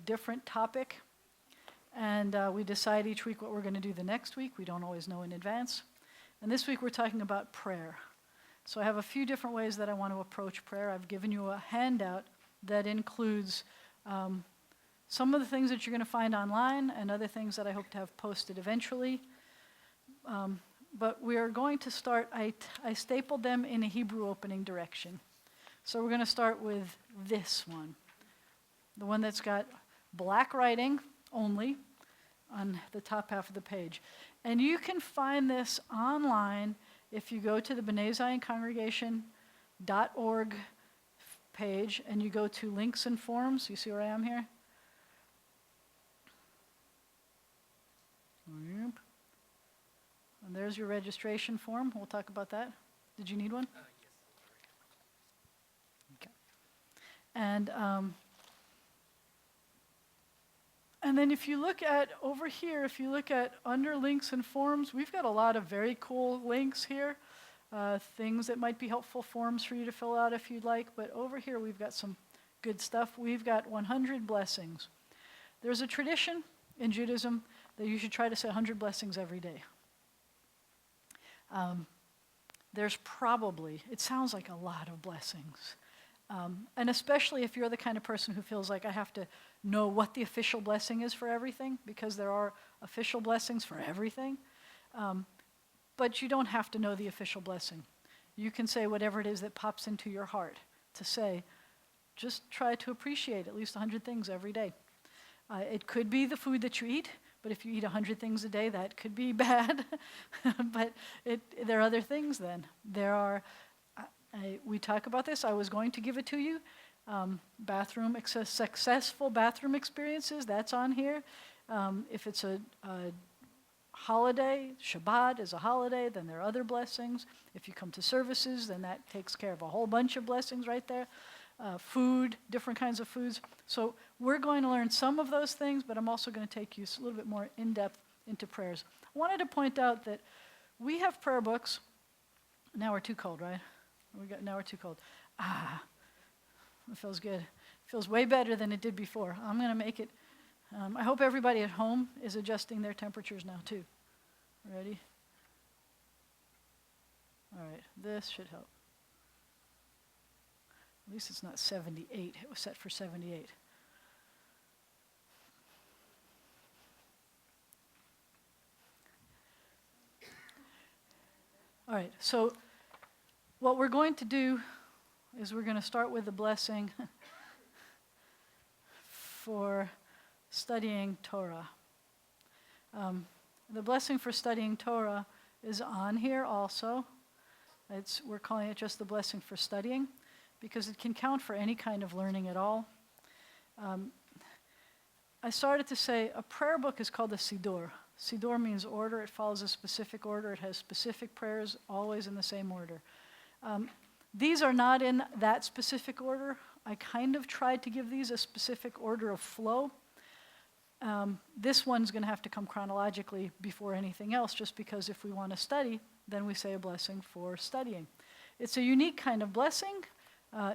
different topic. And we decide each week what we're going to do the next week. We don't always know in advance. And this week we're talking about prayer. So I have a few different ways that I want to approach prayer. I've given you a handout that includes some of the things that you're going to find online and other things that I hope to have posted eventually. But we are going to start, I stapled them in a Hebrew opening direction. So we're going to start with this one, the one that's got black writing only on the top half of the page. And you can find this online if you go to the B'nai Zion Congregation.org page and you go to links and forms. You see where I am here? Yep. And there's your registration form. We'll talk about that. Did you need one? Yes. Okay. And then if you look at over here, if you look at under links and forms, we've got a lot of very cool links here, things that might be helpful, forms for you to fill out if you'd like. But over here we've got some good stuff. We've got 100 blessings. There's a tradition in Judaism that you should try to say 100 blessings every day. There's probably, it sounds like a lot of blessings. And especially if you're the kind of person who feels like I have to know what the official blessing is for everything, because there are official blessings for everything. But you don't have to know the official blessing. You can say whatever it is that pops into your heart to say. Just try to appreciate at least 100 things every day. It could be the food that you eat, but if you eat 100 things a day, that could be bad. But there are other things then. There are... we talk about this. I was going to give it to you. Successful bathroom experiences, that's on here. If it's a holiday, Shabbat is a holiday, then there are other blessings. If you come to services, then that takes care of a whole bunch of blessings right there. Food, different kinds of foods. So we're going to learn some of those things, but I'm also going to take you a little bit more in-depth into prayers. I wanted to point out that we have prayer books. Now we're too cold, right? Now we're too cold. It feels good. It feels way better than it did before. I'm going to make it. I hope everybody at home is adjusting their temperatures now too. Ready? All right, this should help. At least it's not 78. It was set for 78. All right, so what we're going to do is we're going to start with the blessing for studying Torah. The blessing for studying Torah is on here also. We're calling it just the blessing for studying because it can count for any kind of learning at all. I started to say a prayer book is called a Siddur. Siddur means order. It follows a specific order. It has specific prayers always in the same order. These are not in that specific order. I kind of tried to give these a specific order of flow. This one's going to have to come chronologically before anything else, just because if we want to study, then we say a blessing for studying. It's a unique kind of blessing.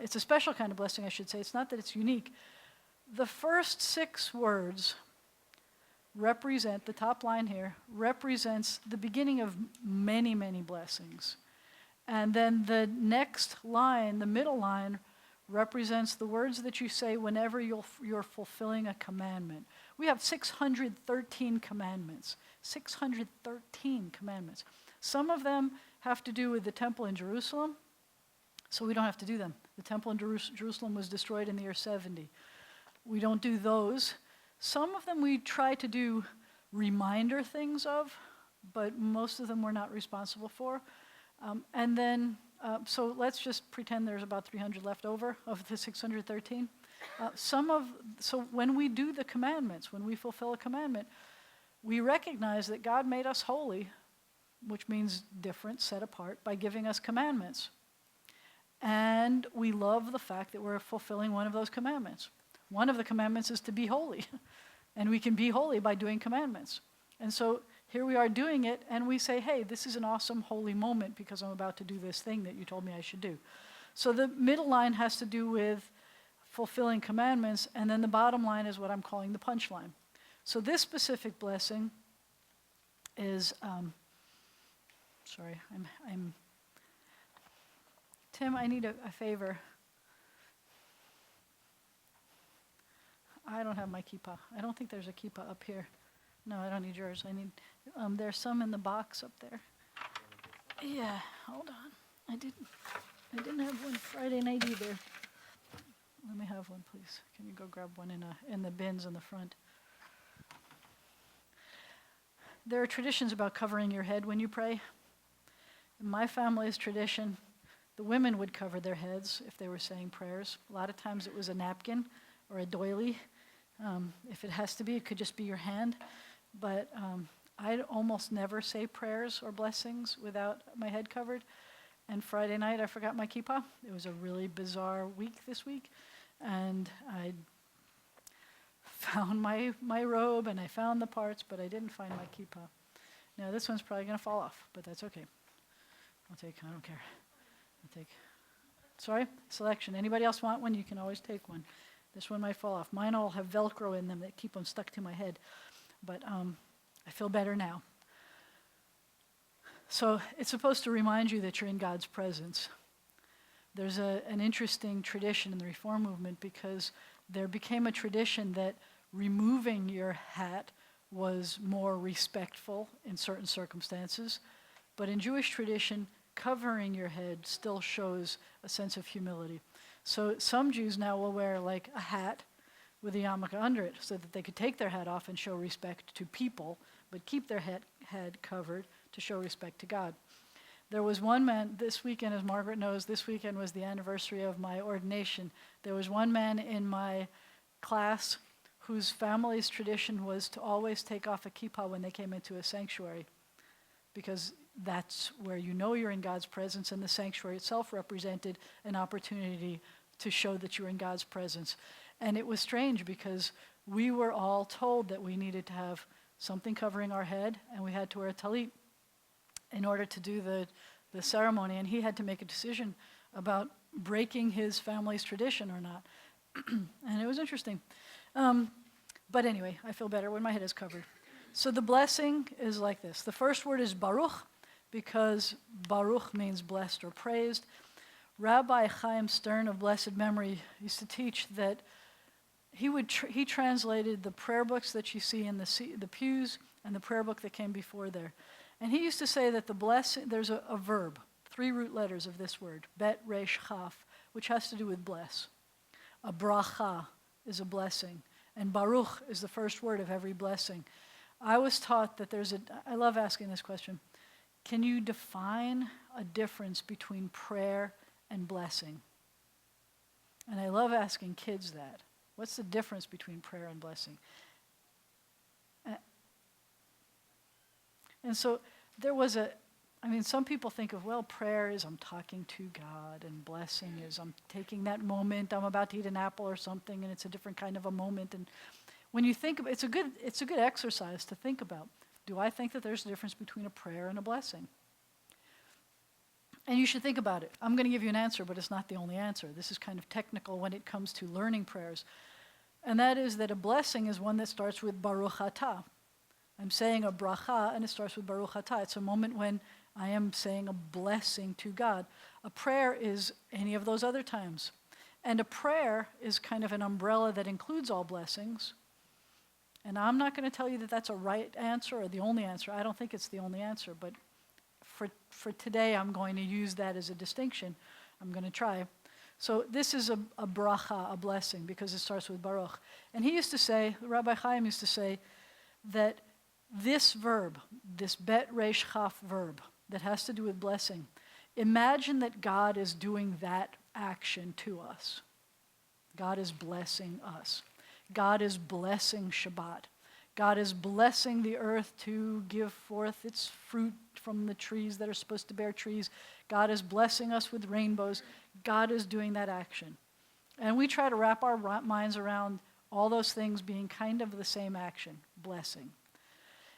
It's a special kind of blessing, I should say. It's not that it's unique. The first 6 words represent, the top line here, represents the beginning of many, many blessings. And then the next line, the middle line, represents the words that you say whenever you're fulfilling a commandment. We have 613 commandments. 613 commandments. Some of them have to do with the temple in Jerusalem, so we don't have to do them. The temple in Jerusalem was destroyed in the year 70. We don't do those. Some of them we try to do reminder things of, but most of them we're not responsible for. So let's just pretend there's about 300 left over of the 613. So when we do the commandments, when we fulfill a commandment, we recognize that God made us holy, which means different, set apart, by giving us commandments. And we love the fact that we're fulfilling one of those commandments. One of the commandments is to be holy, and we can be holy by doing commandments. And so here we are doing it, and we say, hey, this is an awesome holy moment because I'm about to do this thing that you told me I should do. So the middle line has to do with fulfilling commandments, and then the bottom line is what I'm calling the punchline. So this specific blessing is, Tim, I need a favor. I don't have my kippah. I don't think there's a kippah up here. No, I don't need yours. I need, there's some in the box up there. Yeah, hold on. I didn't have one Friday night either. Let me have one, please. Can you go grab one in the bins in the front? There are traditions about covering your head when you pray. In my family's tradition, the women would cover their heads if they were saying prayers. A lot of times it was a napkin or a doily. If it has to be, it could just be your hand. But I almost never say prayers or blessings without my head covered. And Friday night, I forgot my kippah. It was a really bizarre week this week. And I found my robe and I found the parts, but I didn't find my kippah. Now, this one's probably going to fall off, but that's okay. I don't care. Sorry, selection. Anybody else want one? You can always take one. This one might fall off. Mine all have Velcro in them that keep them stuck to my head. But I feel better now. So it's supposed to remind you that you're in God's presence. There's an interesting tradition in the Reform movement because there became a tradition that removing your hat was more respectful in certain circumstances. But in Jewish tradition, covering your head still shows a sense of humility. So some Jews now will wear like a hat with a yarmulke under it so that they could take their hat off and show respect to people, but keep their head covered to show respect to God. There was one man, this weekend, as Margaret knows, this weekend was the anniversary of my ordination. There was one man in my class whose family's tradition was to always take off a kippah when they came into a sanctuary, because that's where you know you're in God's presence, and the sanctuary itself represented an opportunity to show that you were in God's presence. And it was strange because we were all told that we needed to have something covering our head, and we had to wear a talit in order to do the ceremony, and he had to make a decision about breaking his family's tradition or not. And it was interesting. But anyway, I feel better when my head is covered. So the blessing is like this. The first word is Baruch, because Baruch means blessed or praised. Rabbi Chaim Stern of blessed memory used to teach that he translated the prayer books that you see in the pews and the prayer book that came before there. And he used to say that the blessing, there's a verb, 3 root letters of this word, bet, resh, chaf, which has to do with bless. A bracha is a blessing, and Baruch is the first word of every blessing. I was taught that I love asking this question, can you define a difference between prayer and blessing? And I love asking kids that. What's the difference between prayer and blessing? And so there was some people think of, well, prayer is I'm talking to God, and blessing is I'm taking that moment, I'm about to eat an apple or something, and it's a different kind of a moment. And when you think about it's a good exercise to think about. Do I think that there's a difference between a prayer and a blessing? And you should think about it. I'm going to give you an answer, but it's not the only answer. This is kind of technical when it comes to learning prayers. And that is that a blessing is one that starts with Baruch Atah. I'm saying a bracha, and it starts with Baruch Atah. It's a moment when I am saying a blessing to God. A prayer is any of those other times. And a prayer is kind of an umbrella that includes all blessings. And I'm not going to tell you that that's a right answer or the only answer. I don't think it's the only answer, but for today, I'm going to use that as a distinction. I'm going to try. So this is a bracha, a blessing, because it starts with Baruch. And he used to say, Rabbi Chaim used to say, that this verb, this bet resh chaf verb that has to do with blessing, imagine that God is doing that action to us. God is blessing us. God is blessing Shabbat. God is blessing the earth to give forth its fruit from the trees that are supposed to bear trees. God is blessing us with rainbows. God is doing that action. And we try to wrap our minds around all those things being kind of the same action, blessing.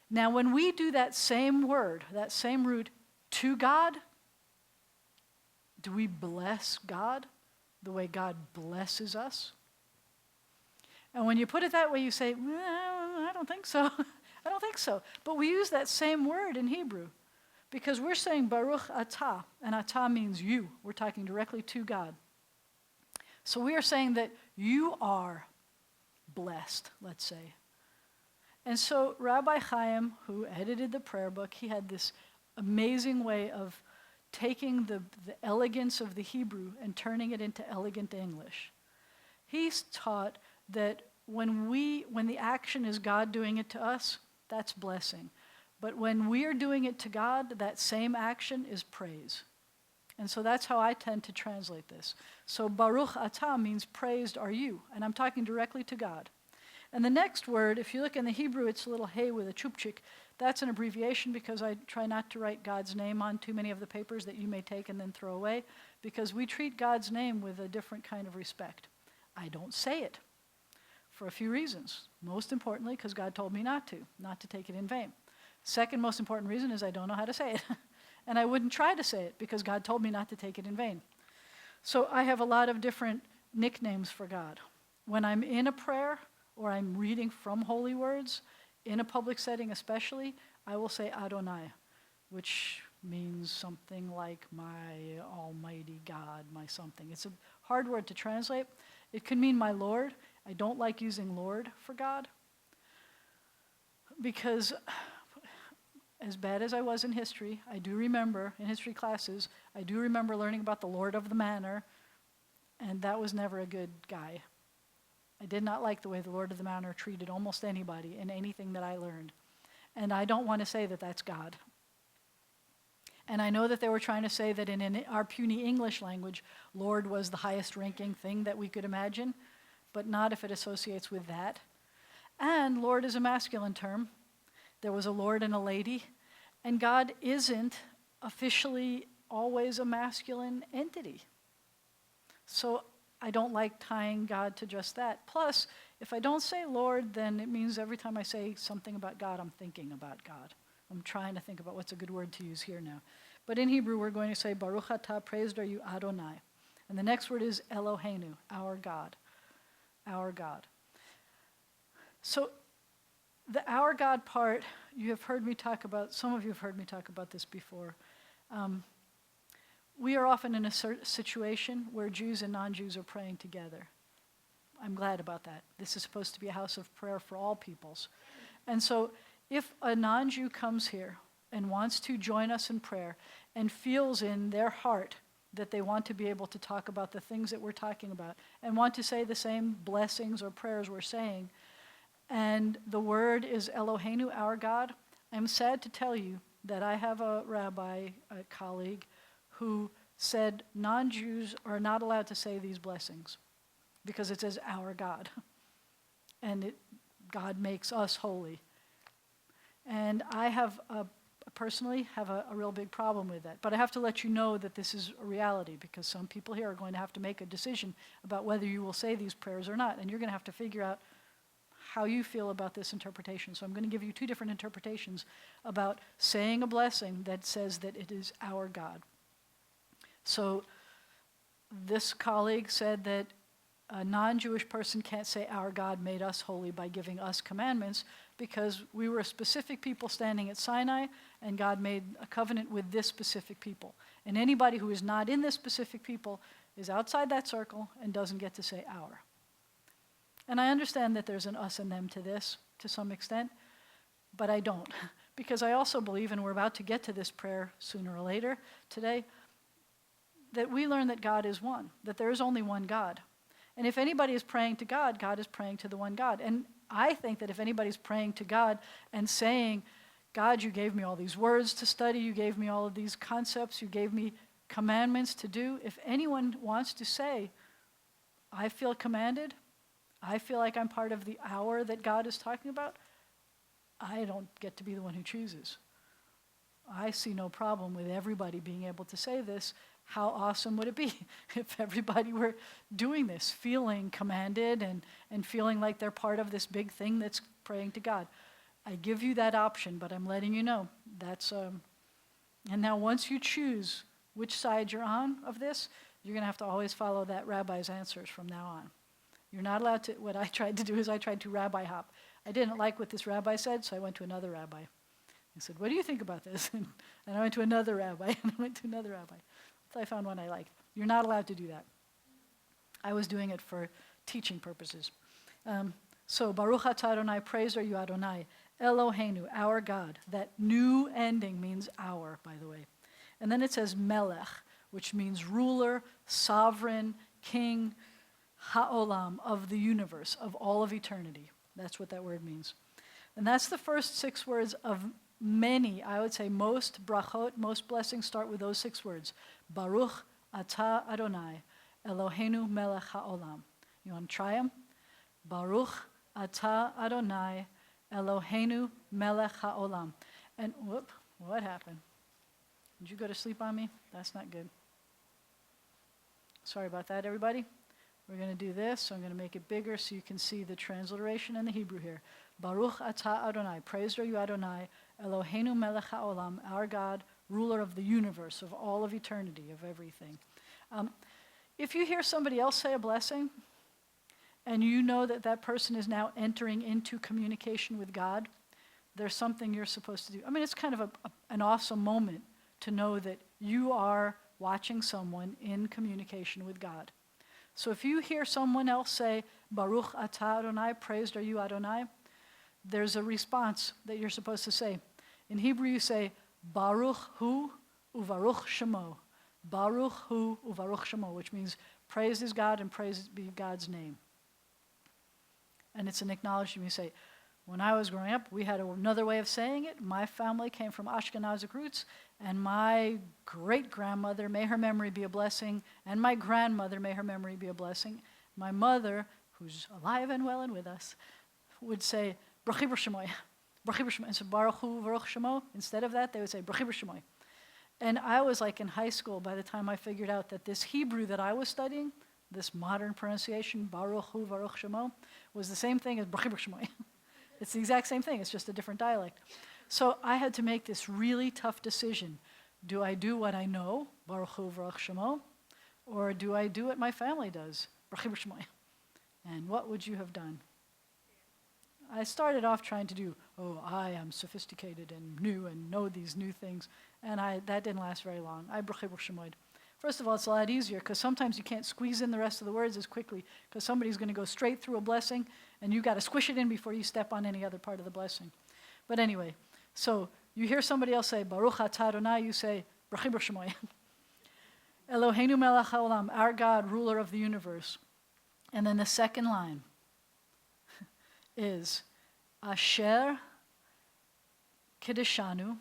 Now, when we do that same word, that same root, to God, do we bless God the way God blesses us? And when you put it that way, you say, well, I don't think so. I don't think so. But we use that same word in Hebrew because we're saying Baruch Atah, and Atah means you. We're talking directly to God. So we are saying that you are blessed, let's say. And so Rabbi Chaim, who edited the prayer book, he had this amazing way of taking the elegance of the Hebrew and turning it into elegant English. He's taught that when the action is God doing it to us, that's blessing. But when we are doing it to God, that same action is praise. And so that's how I tend to translate this. So Baruch Atah means praised are you, and I'm talking directly to God. And the next word, if you look in the Hebrew, it's a little hey with a chupchik. That's an abbreviation because I try not to write God's name on too many of the papers that you may take and then throw away, because we treat God's name with a different kind of respect. I don't say it for a few reasons. Most importantly, because God told me not to take it in vain. Second most important reason is I don't know how to say it. And I wouldn't try to say it because God told me not to take it in vain. So I have a lot of different nicknames for God. When I'm in a prayer or I'm reading from holy words, in a public setting especially, I will say Adonai, which means something like my almighty God, my something. It's a hard word to translate. It can mean my Lord. I don't like using Lord for God because as bad as I was in history, I do remember, in history classes, I do remember learning about the Lord of the Manor, and that was never a good guy. I did not like the way the Lord of the Manor treated almost anybody in anything that I learned. And I don't want to say that that's God. And I know that they were trying to say that in our puny English language, Lord was the highest ranking thing that we could imagine, but not if it associates with that. And Lord is a masculine term. There was a Lord and a lady, and God isn't officially always a masculine entity. So I don't like tying God to just that. Plus, if I don't say Lord, then it means every time I say something about God, I'm thinking about God. I'm trying to think about what's a good word to use here now. But in Hebrew, we're going to say Baruch Atah, praised are you Adonai. And the next word is Eloheinu, our God. Our God. So the our God part, you have heard me talk about, some of you have heard me talk about this before. We are often in a situation where Jews and non-Jews are praying together. I'm glad about that. This is supposed to be a house of prayer for all peoples. And so if a non-Jew comes here and wants to join us in prayer and feels in their heart that they want to be able to talk about the things that we're talking about and want to say the same blessings or prayers we're saying, and the word is Eloheinu, our God, I'm sad to tell you that I have a rabbi, a colleague, who said non-Jews are not allowed to say these blessings because it says our God. And God makes us holy. And I personally have a real big problem with that. But I have to let you know that this is a reality because some people here are going to have to make a decision about whether you will say these prayers or not. And you're going to have to figure out how you feel about this interpretation. So I'm going to give you two different interpretations about saying a blessing that says that it is our God. So this colleague said that a non-Jewish person can't say our God made us holy by giving us commandments because we were a specific people standing at Sinai and God made a covenant with this specific people. And anybody who is not in this specific people is outside that circle and doesn't get to say our. And I understand that there's an us and them to this to some extent, but I don't. Because I also believe, and we're about to get to this prayer sooner or later today, that we learn that God is one, that there is only one God. And if anybody is praying to God, God is praying to the one God. And I think that if anybody's praying to God and saying, God, you gave me all these words to study, you gave me all of these concepts, you gave me commandments to do, if anyone wants to say, I feel commanded, I feel like I'm part of the hour that God is talking about, I don't get to be the one who chooses. I see no problem with everybody being able to say this. How awesome would it be if everybody were doing this, feeling commanded and feeling like they're part of this big thing that's praying to God? I give you that option, but I'm letting you know that's, and now once you choose which side you're on of this, you're going to have to always follow that rabbi's answers from now on. You're not allowed to, what I tried to do is I tried to rabbi hop. I didn't like what this rabbi said, so I went to another rabbi. I said, what do you think about this? And I went to another rabbi, and I went to another rabbi. Until I found one I liked. You're not allowed to do that. I was doing it for teaching purposes. So, Baruch atah Adonai, praise are you Adonai, Eloheinu, our God. That new ending means our, by the way. And then it says Melech, which means ruler, sovereign, king, ha'olam, of the universe, of all of eternity. That's what that word means. And that's the first 6 words of many, I would say most brachot, most blessings start with those 6 words. Baruch atah Adonai, Eloheinu melech ha'olam. You want to try them? Baruch atah Adonai, Eloheinu melech ha'olam. And whoop, what happened? Did you go to sleep on me? That's not good. Sorry about that, everybody. We're going to do this, so I'm going to make it bigger so you can see the transliteration and the Hebrew here. Baruch atah Adonai, praised are you Adonai, Eloheinu melech ha'olam, our God, ruler of the universe, of all of eternity, of everything. If you hear somebody else say a blessing, and you know that that person is now entering into communication with God, there's something you're supposed to do. I mean, it's kind of an awesome moment to know that you are watching someone in communication with God. So if you hear someone else say, Baruch atah Adonai, praised are you Adonai, there's a response that you're supposed to say. In Hebrew you say, Baruch hu uvaruch shemo. Baruch hu uvaruch shemo, which means praised is God and praised be God's name. And it's an acknowledgement. You say, when I was growing up, we had another way of saying it. My family came from Ashkenazic roots, and my great-grandmother, may her memory be a blessing, and my grandmother, may her memory be a blessing. My mother, who's alive and well and with us, would say, Brachi b'shemoy, Brachi b'shemoy. And so Baruch hu v'ruch shemo, instead of that, they would say, Brachi b'shemoy. And I was like in high school by the time I figured out that this Hebrew that I was studying, this modern pronunciation, Baruch hu v'ruch shemo, was the same thing as Brachi b'shemoy. It's the exact same thing, it's just a different dialect. So I had to make this really tough decision. Do I do what I know, Baruch hu v'ruch shemo, or do I do what my family does, Brachi b'shemoy? And what would you have done? I started off trying to do, I am sophisticated and new and know these new things, and that didn't last very long. I Brachi b'shemoy. First of all, it's a lot easier because sometimes you can't squeeze in the rest of the words as quickly because somebody's going to go straight through a blessing and you got to squish it in before you step on any other part of the blessing. But anyway, so you hear somebody else say, Baruch atah Adonai, you say, Brachi b'shemoy. Eloheinu melech haolam, our God, ruler of the universe. And then the second line is Asher Kiddushanu,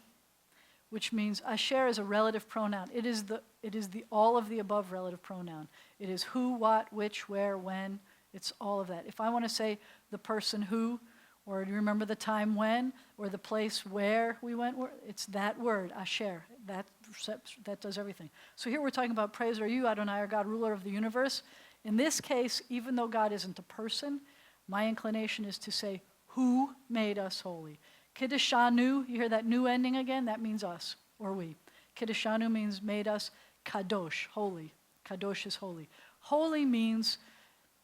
which means Asher is a relative pronoun. It is the all of the above relative pronoun. It is who, what, which, where, when. It's all of that. If I want to say the person who, or do you remember the time when, or the place where we went, it's that word, Asher. That does everything. So here we're talking about praise are you, Adonai, our God, ruler of the universe. In this case, even though God isn't a person, my inclination is to say, who made us holy? Kiddushanu, you hear that new ending again? That means us, or we. Kiddushanu means made us kadosh, holy. Kadosh is holy. Holy means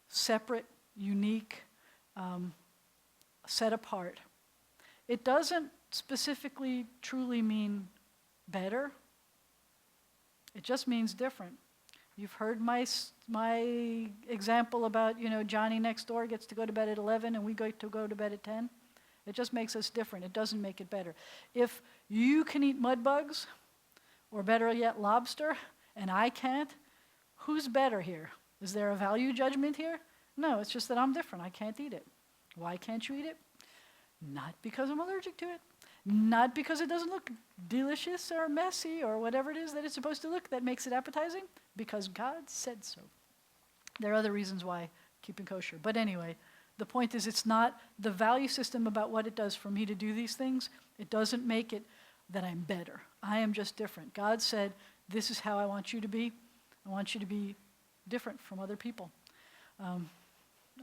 separate, unique, set apart. It doesn't specifically truly mean better. It just means different. You've heard my example about, Johnny next door gets to go to bed at 11 and we go to bed at 10. It just makes us different. It doesn't make it better. If you can eat mud bugs, or better yet, lobster, and I can't, who's better here? Is there a value judgment here? No, it's just that I'm different. I can't eat it. Why can't you eat it? Not because I'm allergic to it. Not because it doesn't look delicious or messy or whatever it is that it's supposed to look that makes it appetizing. Because God said so. There are other reasons why keeping kosher. But anyway, the point is it's not the value system about what it does for me to do these things. It doesn't make it that I'm better. I am just different. God said, this is how I want you to be. I want you to be different from other people.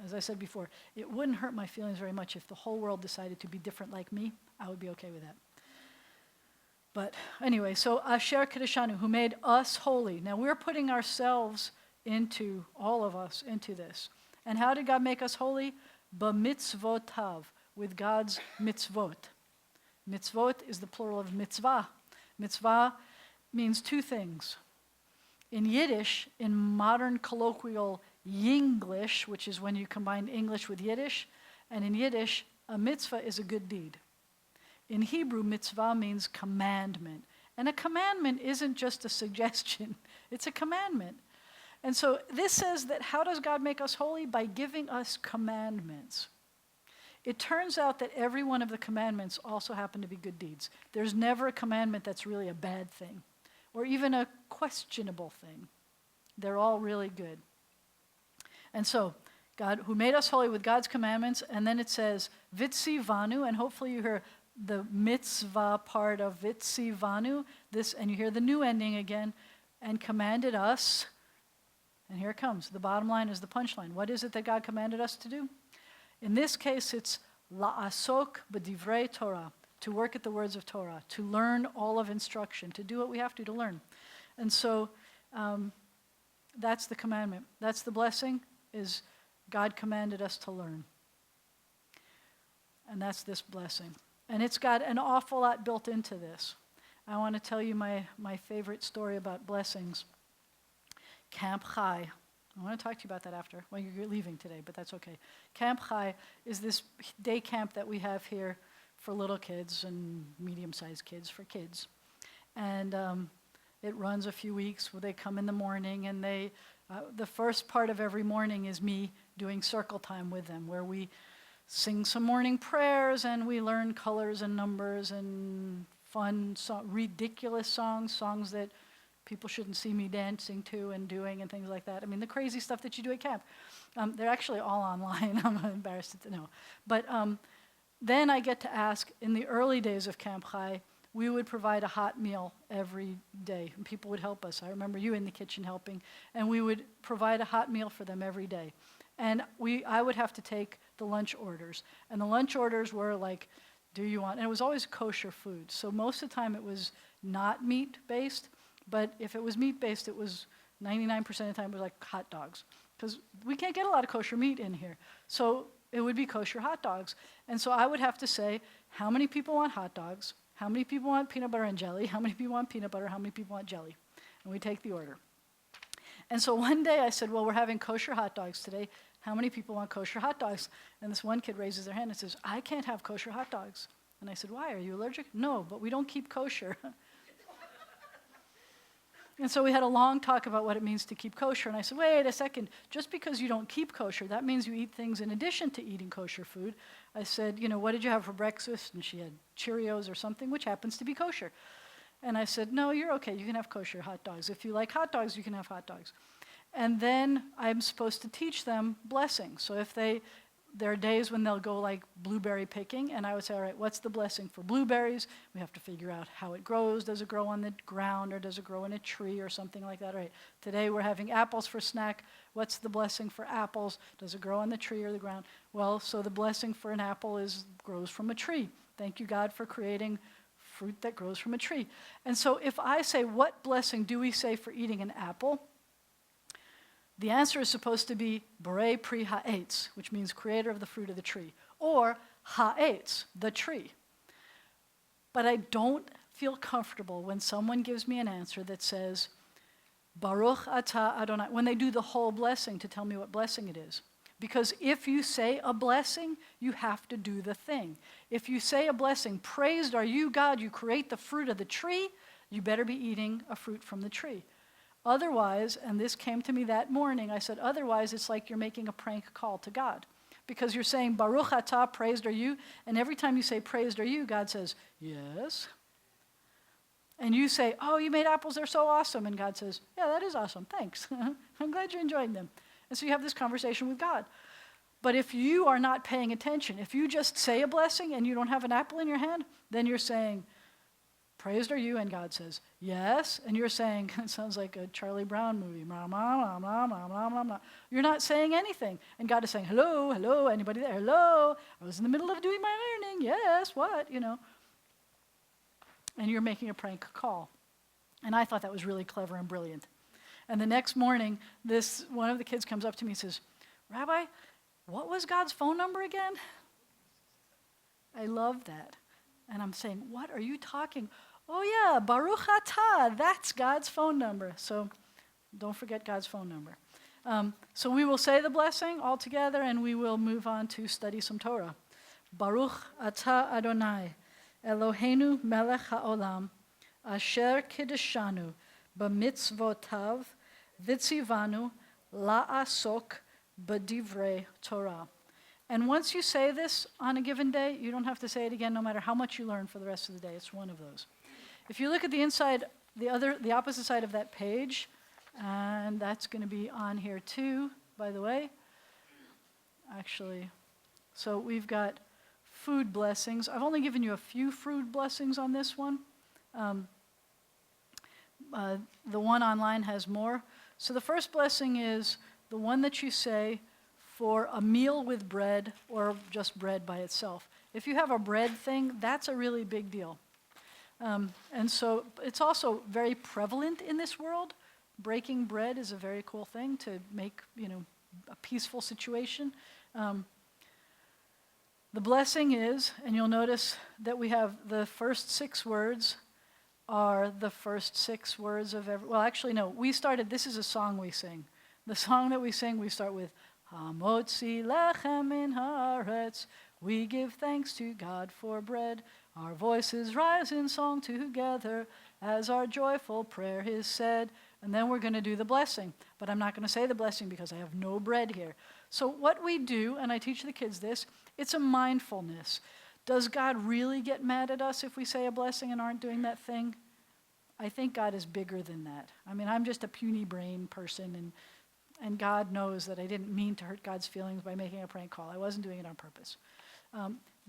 As I said before, it wouldn't hurt my feelings very much if the whole world decided to be different like me. I would be okay with that. But anyway, so Asher Kiddushanu, who made us holy. Now we're putting ourselves all of us into this. And how did God make us holy? B'mitzvotav, with God's mitzvot. Mitzvot is the plural of mitzvah. Mitzvah means two things. In Yiddish, in modern colloquial Yinglish, which is when you combine English with Yiddish, and in Yiddish, a mitzvah is a good deed. In Hebrew, mitzvah means commandment. And a commandment isn't just a suggestion, it's a commandment. And so this says that how does God make us holy? By giving us commandments. It turns out that every one of the commandments also happen to be good deeds. There's never a commandment that's really a bad thing, or even a questionable thing. They're all really good. And so, God, who made us holy with God's commandments, and then it says, Vitzivanu, and hopefully you hear the mitzvah part of Vitzivanu, this, and you hear the new ending again, and commanded us, and here it comes. The bottom line is the punchline. What is it that God commanded us to do? In this case, it's la'asok b'divrei Torah, to work at the words of Torah, to learn all of instruction, to do what we have to learn. And so that's the commandment. That's the blessing, is God commanded us to learn. And that's this blessing. And it's got an awful lot built into this. I want to tell you my favorite story about blessings. Camp Chai. I want to talk to you about that after. Well, you're leaving today, but that's okay. Camp Chai is this day camp that we have here for little kids and medium-sized kids, for kids. And it runs a few weeks where they come in the morning, and the first part of every morning is me doing circle time with them, where we sing some morning prayers and we learn colors and numbers and fun, ridiculous songs that people shouldn't see me dancing to and doing and things like that. I mean, the crazy stuff that you do at camp. They're actually all online. I'm embarrassed to know. But then I get to ask, in the early days of Camp Chai, we would provide a hot meal every day, and people would help us. I remember you in the kitchen helping, and we would provide a hot meal for them every day. And I would have to take the lunch orders, and the lunch orders were like, do you want, and it was always kosher food. So most of the time it was not meat-based, but if it was meat-based, it was 99% of the time it was like hot dogs, because we can't get a lot of kosher meat in here. So it would be kosher hot dogs. And so I would have to say, how many people want hot dogs? How many people want peanut butter and jelly? How many people want peanut butter? How many people want jelly? And we take the order. And so one day I said, well, we're having kosher hot dogs today. How many people want kosher hot dogs? And this one kid raises their hand and says, I can't have kosher hot dogs. And I said, why? Are you allergic? No, but we don't keep kosher. And so we had a long talk about what it means to keep kosher. And I said, wait a second. Just because you don't keep kosher, that means you eat things in addition to eating kosher food. I said, what did you have for breakfast? And she had Cheerios or something, which happens to be kosher. And I said, no, you're okay. You can have kosher hot dogs. If you like hot dogs, you can have hot dogs. And then I'm supposed to teach them blessings. So if there are days when they'll go like blueberry picking, and I would say, all right, what's the blessing for blueberries? We have to figure out how it grows. Does it grow on the ground, or does it grow in a tree or something like that? All right, today we're having apples for snack. What's the blessing for apples? Does it grow on the tree or the ground? Well, so the blessing for an apple grows from a tree. Thank you, God, for creating fruit that grows from a tree. And so if I say, what blessing do we say for eating an apple? The answer is supposed to be Borei Pri Ha'etz, which means creator of the fruit of the tree, or Ha'etz, the tree. But I don't feel comfortable when someone gives me an answer that says, Baruch Atah Adonai, when they do the whole blessing to tell me what blessing it is. Because if you say a blessing, you have to do the thing. If you say a blessing, praised are you, God, you create the fruit of the tree, you better be eating a fruit from the tree. Otherwise, and this came to me that morning, I said, otherwise it's like you're making a prank call to God. Because you're saying, Baruch Atah, praised are you, and every time you say praised are you, God says, yes. And you say, oh, you made apples, they're so awesome. And God says, yeah, that is awesome, thanks. I'm glad you're enjoying them. And so you have this conversation with God. But if you are not paying attention, if you just say a blessing and you don't have an apple in your hand, then you're saying, praised are you, and God says, yes, and you're saying, it sounds like a Charlie Brown movie, blah, blah, blah, blah, blah, blah, blah. You're not saying anything, and God is saying, hello, hello, anybody there, hello, I was in the middle of doing my ironing, yes, what, and you're making a prank call. And I thought that was really clever and brilliant. And the next morning, one of the kids comes up to me and says, Rabbi, what was God's phone number again? I love that. And I'm saying, what are you talking? Oh yeah, Baruch Atah, that's God's phone number. So don't forget God's phone number. So we will say the blessing all together, and we will move on to study some Torah. Baruch Atah Adonai, Eloheinu melech haolam, asher kiddushanu b'mitzvotav v'tzivanu la'asok b'divrei Torah. And once you say this on a given day, you don't have to say it again no matter how much you learn for the rest of the day. It's one of those. If you look at the inside, the opposite side of that page, and that's going to be on here too, by the way. Actually, so we've got food blessings. I've only given you a few food blessings on this one. The one online has more. So the first blessing is the one that you say for a meal with bread or just bread by itself. If you have a bread thing, that's a really big deal. And so it's also very prevalent in this world. Breaking bread is a very cool thing to make, a peaceful situation. The blessing is, and you'll notice that we have the first 6 words are the first 6 words of every, well, actually, no, this is a song we sing. The song that we sing, we start with, Hamotzi lechem min haaretz. We give thanks to God for bread. Our voices rise in song together as our joyful prayer is said. And then we're going to do the blessing. But I'm not going to say the blessing because I have no bread here. So what we do, and I teach the kids this, it's a mindfulness. Does God really get mad at us if we say a blessing and aren't doing that thing? I think God is bigger than that. I mean, I'm just a puny brain person, and God knows that I didn't mean to hurt God's feelings by making a prank call. I wasn't doing it on purpose.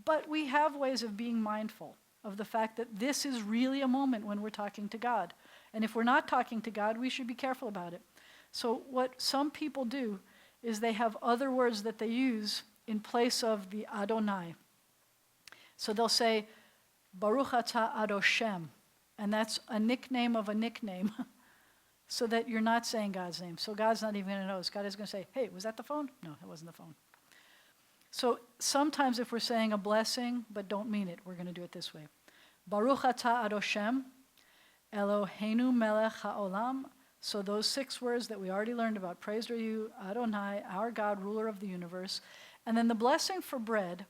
But we have ways of being mindful of the fact that this is really a moment when we're talking to God. And if we're not talking to God, we should be careful about it. So what some people do is they have other words that they use in place of the Adonai. So they'll say, Baruch atah Adoshem, and that's a nickname of a nickname, so that you're not saying God's name. So God's not even going to notice. God is going to say, hey, was that the phone? No, it wasn't the phone. So sometimes if we're saying a blessing but don't mean it, we're going to do it this way. Baruch atah Adoshem, Eloheinu melech haolam. So those 6 words that we already learned about, praised are you, Adonai, our God, ruler of the universe. And then the blessing for bread,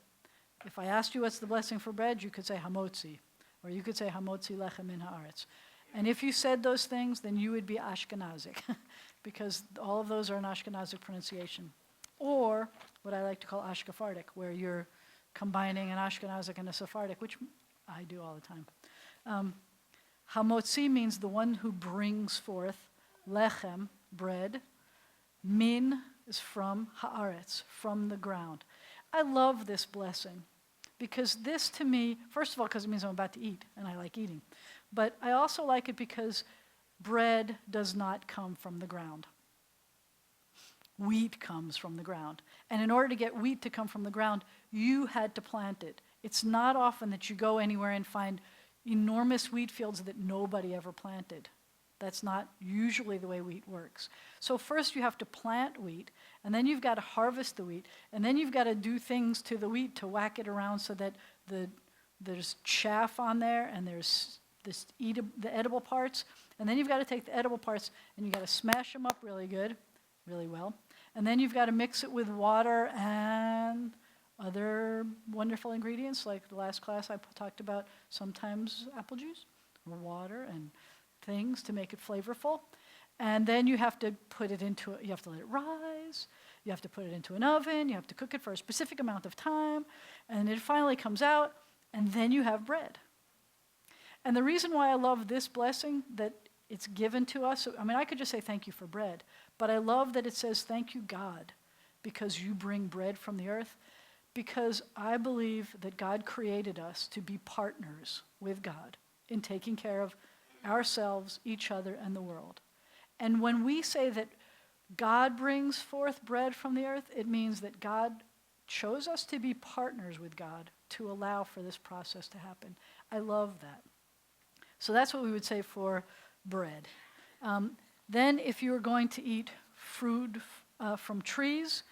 if I asked you what's the blessing for bread, you could say hamotzi, or you could say hamotzi lechem min haaretz. And if you said those things, then you would be Ashkenazic, because all of those are an Ashkenazic pronunciation. Or what I like to call Ashkephardic, where you're combining an Ashkenazic and a Sephardic, which I do all the time. Hamotzi means the one who brings forth. Lechem, bread. Min is from haaretz, from the ground. I love this blessing because this to me, first of all, because it means I'm about to eat and I like eating. But I also like it because bread does not come from the ground. Wheat comes from the ground. And in order to get wheat to come from the ground, you had to plant it. It's not often that you go anywhere and find enormous wheat fields that nobody ever planted. That's not usually the way wheat works. So first you have to plant wheat, and then you've got to harvest the wheat, and then you've got to do things to the wheat to whack it around so that there's chaff on there, and there's the edible parts, and then you've got to take the edible parts and you've got to smash them up really good, really well, and then you've got to mix it with water and other wonderful ingredients, like the last class I talked about, sometimes apple juice or water and things to make it flavorful. And then you have to you have to let it rise, you have to put it into an oven, you have to cook it for a specific amount of time, and it finally comes out, and then you have bread. And the reason why I love this blessing, that it's given to us, I mean, I could just say thank you for bread, but I love that it says thank you, God, because you bring bread from the earth, because I believe that God created us to be partners with God in taking care of ourselves, each other, and the world. And when we say that God brings forth bread from the earth, it means that God chose us to be partners with God to allow for this process to happen. I love that. So that's what we would say for bread. Then if you were going to eat fruit from trees,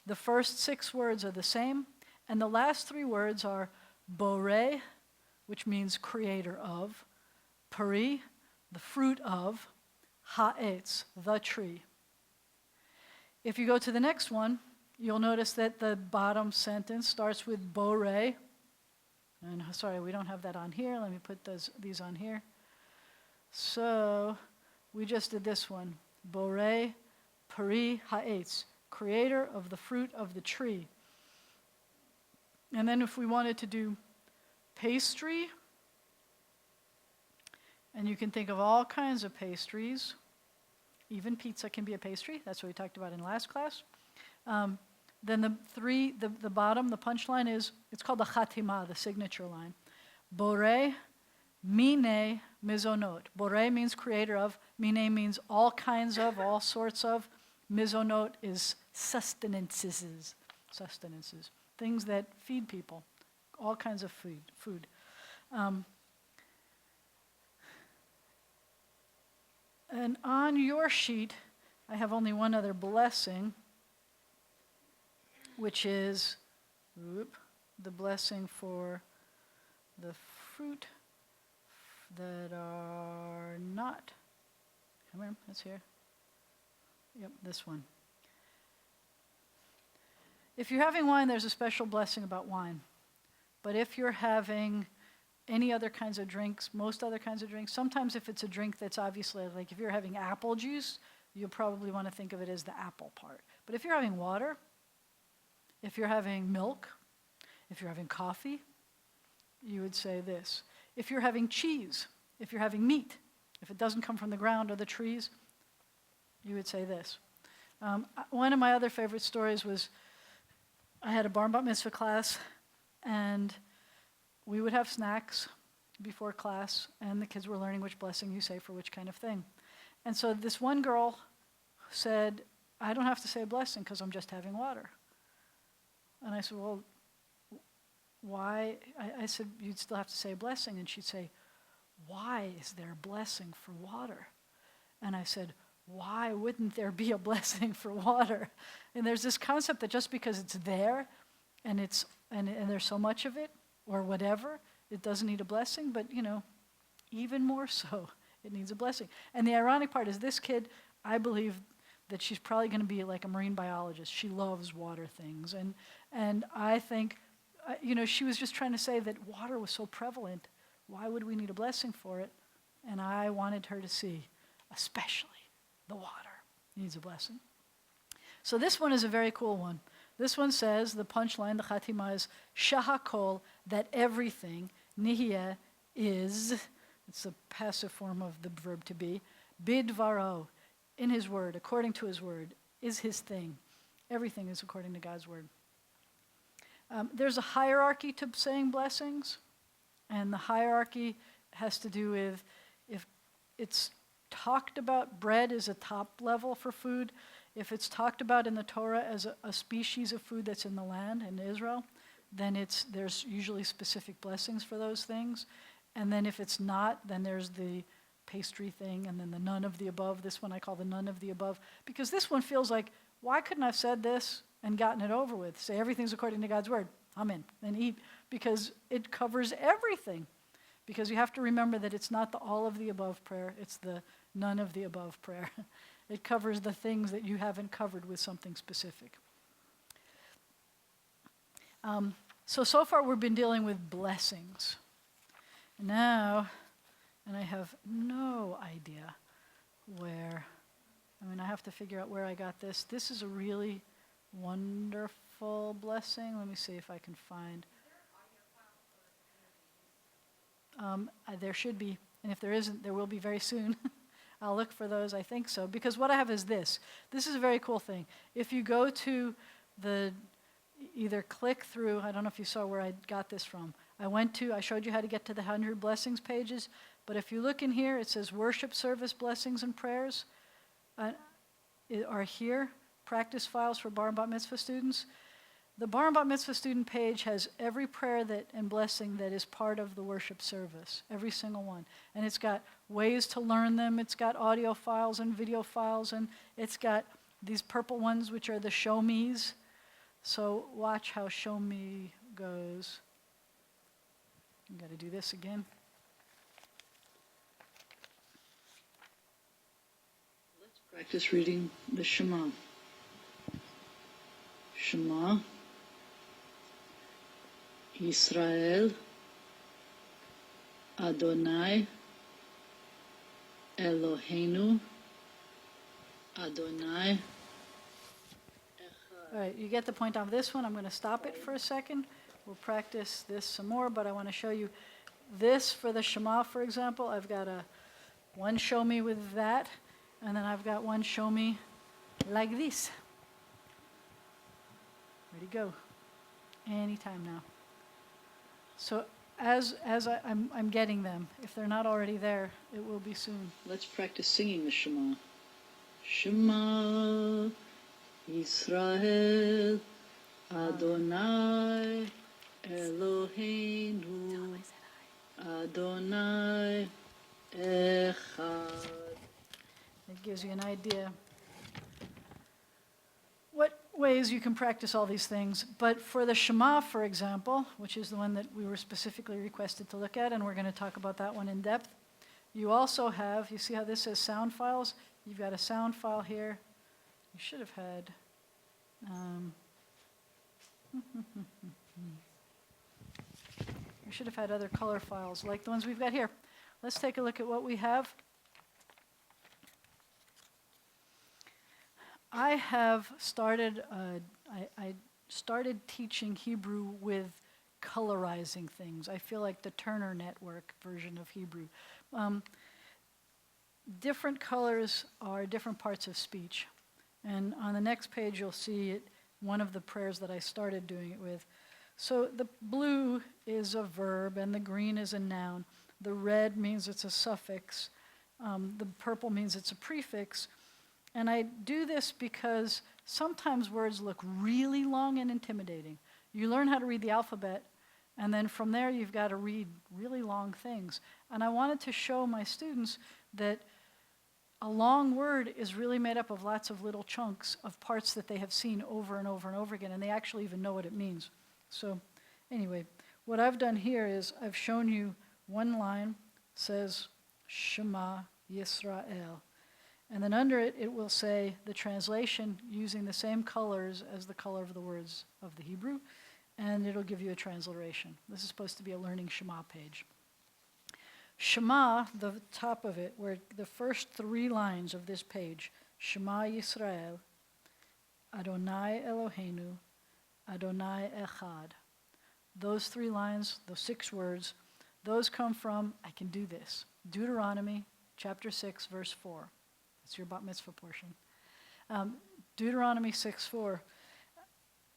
The first 6 words are the same, and the last 3 words are borei, which means creator of, pari, the fruit of, ha'etz, the tree. If you go to the next one, you'll notice that the bottom sentence starts with borei. And sorry, we don't have that on here. Let me put these on here. So we just did this one. Borei, pari, ha'etz, creator of the fruit of the tree. And then if we wanted to do pastry, and you can think of all kinds of pastries. Even pizza can be a pastry. That's what we talked about in last class. Then the bottom, the punchline is, it's called the chatima, the signature line. Borei mine mizonot. Borei means creator of. Mine means all kinds of, all sorts of. Mizonot is sustenances. Things that feed people. All kinds of food. And on your sheet, I have only one other blessing, which is the blessing for the fruit that are not. Come here, it's here. Yep, this one. If you're having wine, there's a special blessing about wine. But if you're having any other kinds of drinks, most other kinds of drinks, sometimes if it's a drink that's obviously, like if you're having apple juice, you'll probably want to think of it as the apple part. But if you're having water, if you're having milk, if you're having coffee, you would say this. If you're having cheese, if you're having meat, if it doesn't come from the ground or the trees, you would say this. One of my other favorite stories was I had a bar mitzvah class, and we would have snacks before class, and the kids were learning which blessing you say for which kind of thing. And so this one girl said, I don't have to say a blessing because I'm just having water. And I said, well, why? I said, you'd still have to say a blessing. And she'd say, why is there a blessing for water? And I said, why wouldn't there be a blessing for water? And there's this concept that just because it's there and there's so much of it, or whatever, it doesn't need a blessing, but even more so, it needs a blessing. And the ironic part is this kid, I believe that she's probably going to be like a marine biologist. She loves water things. And I think, she was just trying to say that water was so prevalent, why would we need a blessing for it? And I wanted her to see, especially the water needs a blessing. So this one is a very cool one. This one says, the punchline, the chatima is, shahakol, that everything, nihiyeh, is, it's the passive form of the verb to be, bidvaro, in his word, according to his word, is his thing. Everything is according to God's word. There's a hierarchy to saying blessings, and the hierarchy has to do with if it's talked about, bread is a top level for food. If it's talked about in the Torah as a species of food that's in the land, in Israel, then there's usually specific blessings for those things. And then if it's not, then there's the pastry thing, and then the none of the above. This one I call the none of the above. Because this one feels like, why couldn't I have said this and gotten it over with? Say everything's according to God's word. Amen. And eat. Because it covers everything. Because you have to remember that it's not the all of the above prayer, it's the none of the above prayer. It covers the things that you haven't covered with something specific. So far we've been dealing with blessings. Now, and I have no idea where, I have to figure out where I got this. This is a really wonderful blessing. Let me see if I can find. There should be, and if there isn't, there will be very soon. I'll look for those, I think so. Because what I have is this. This is a very cool thing. If you go to either click through, I don't know if you saw where I got this from. I showed you how to get to the 100 blessings pages. But if you look in here, it says worship service blessings and prayers are here. Practice files for bar and bat mitzvah students. The bar and bat mitzvah student page has every prayer and blessing that is part of the worship service, every single one. And it's got ways to learn them. It's got audio files and video files, and it's got these purple ones, which are the show me's. So watch how show me goes. You got to do this again. Let's practice reading the Shema. Shema Yisrael Adonai Eloheinu Adonai. All right, you get the point on this one. I'm going to stop it for a second. We'll practice this some more, but I want to show you this for the Shema, for example. I've got one show me with that, and then I've got one show me like this. Ready to go. Anytime now. So as I'm getting them, if they're not already there, it will be soon. Let's practice singing the Shema. Shema Yisrael Adonai Eloheinu Adonai Echad. It gives you an idea what ways you can practice all these things. But for the Shema, for example, which is the one that we were specifically requested to look at, and we're going to talk about that one in depth, you also have, you see how this says sound files? You've got a sound file here. You should have had, you should have had other color files like the ones we've got here. Let's take a look at what we have. I have started, I started teaching Hebrew with colorizing things. I feel like the Turner Network version of Hebrew. Different colors are different parts of speech. And on the next page you'll see it, one of the prayers that I started doing it with. So the blue is a verb and the green is a noun. The red means it's a suffix. The purple means it's a prefix. And I do this because sometimes words look really long and intimidating. You learn how to read the alphabet, and then from there you've got to read really long things. And I wanted to show my students that a long word is really made up of lots of little chunks of parts that they have seen over and over and over again, and they actually even know what it means. So anyway, what I've done here is I've shown you one line says Shema Yisrael. And then under it, it will say the translation using the same colors as the color of the words of the Hebrew, and it'll give you a transliteration. This is supposed to be a learning Shema page. Shema, the top of it, where the first 3 lines of this page, Shema Yisrael, Adonai Eloheinu, Adonai Echad. Those 3 lines, those 6 words, those come from, I can do this, Deuteronomy chapter 6, verse 4. It's your bat mitzvah portion. Deuteronomy 6:4